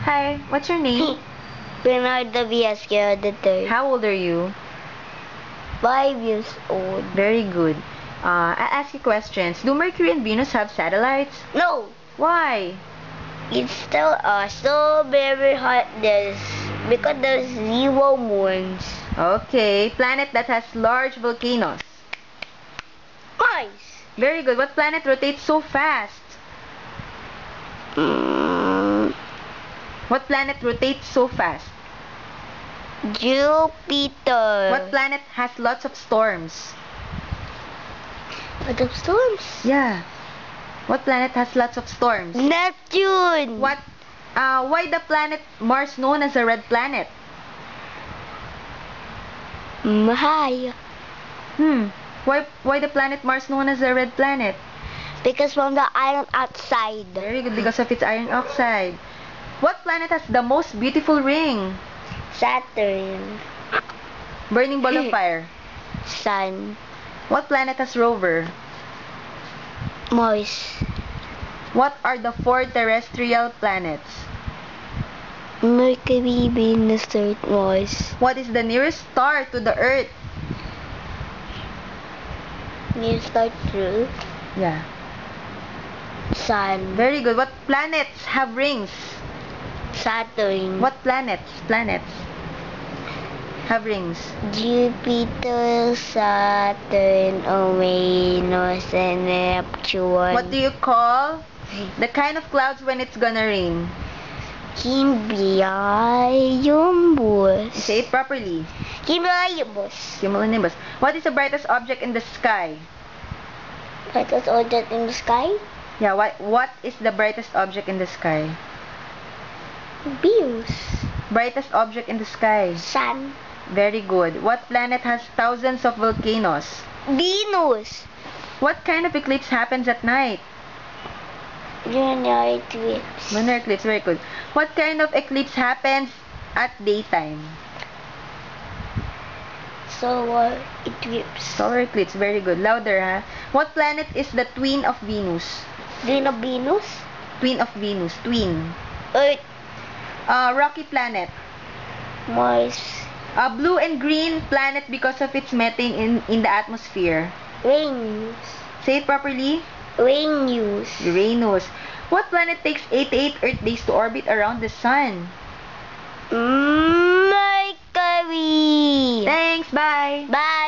Hi, what's your name? Bernardo Viasquez the third. How old are you? 5 years old. Very good. I'll ask you questions. Do Mercury and Venus have satellites? No, Why? it's still so very hot this because there's 0 moons. Okay. Planet that has large volcanoes. Mars. Very good. What planet rotates so fast? What planet rotates so fast? Jupiter. What planet has lots of storms? What of storms? Yeah. What planet has lots of storms? Neptune. Why the planet Mars known as a red planet? Mahaya. Why the planet Mars known as a red planet? Because from the iron outside. Very good, because of its iron oxide. What planet has the most beautiful ring? Saturn. Burning ball of fire. Sun. What planet has rover? Mars. What are the 4 terrestrial planets? Mercury, Venus, Earth, Mars. What is the nearest star to the Earth? Nearest star to Yeah. Sun. Very good. What planets have rings? Saturn. What planets have rings? Jupiter, Saturn, Uranus, and Neptune. What do you call the kind of clouds when it's gonna rain? Cumulonimbus. Say it properly. Cumulonimbus. Cumulonimbus. What is the brightest object in the sky? Brightest object in the sky? Yeah, what is the brightest object in the sky? Venus. Brightest object in the sky. Sun. Very good. What planet has thousands of volcanoes? Venus. What kind of eclipse happens at night? Lunar eclipse. Lunar eclipse, very good. What kind of eclipse happens at daytime? Solar eclipse. Solar eclipse, very good. Louder, ha? What planet is the twin of Venus? Twin of Venus. Twin of Venus, twin. Earth. Rocky planet. Mars. Blue and green planet because of its methane in the atmosphere. Venus. Say it properly. Uranus. Uranus. What planet takes 88 Earth days to orbit around the Sun? Mercury. Thanks, bye! Bye.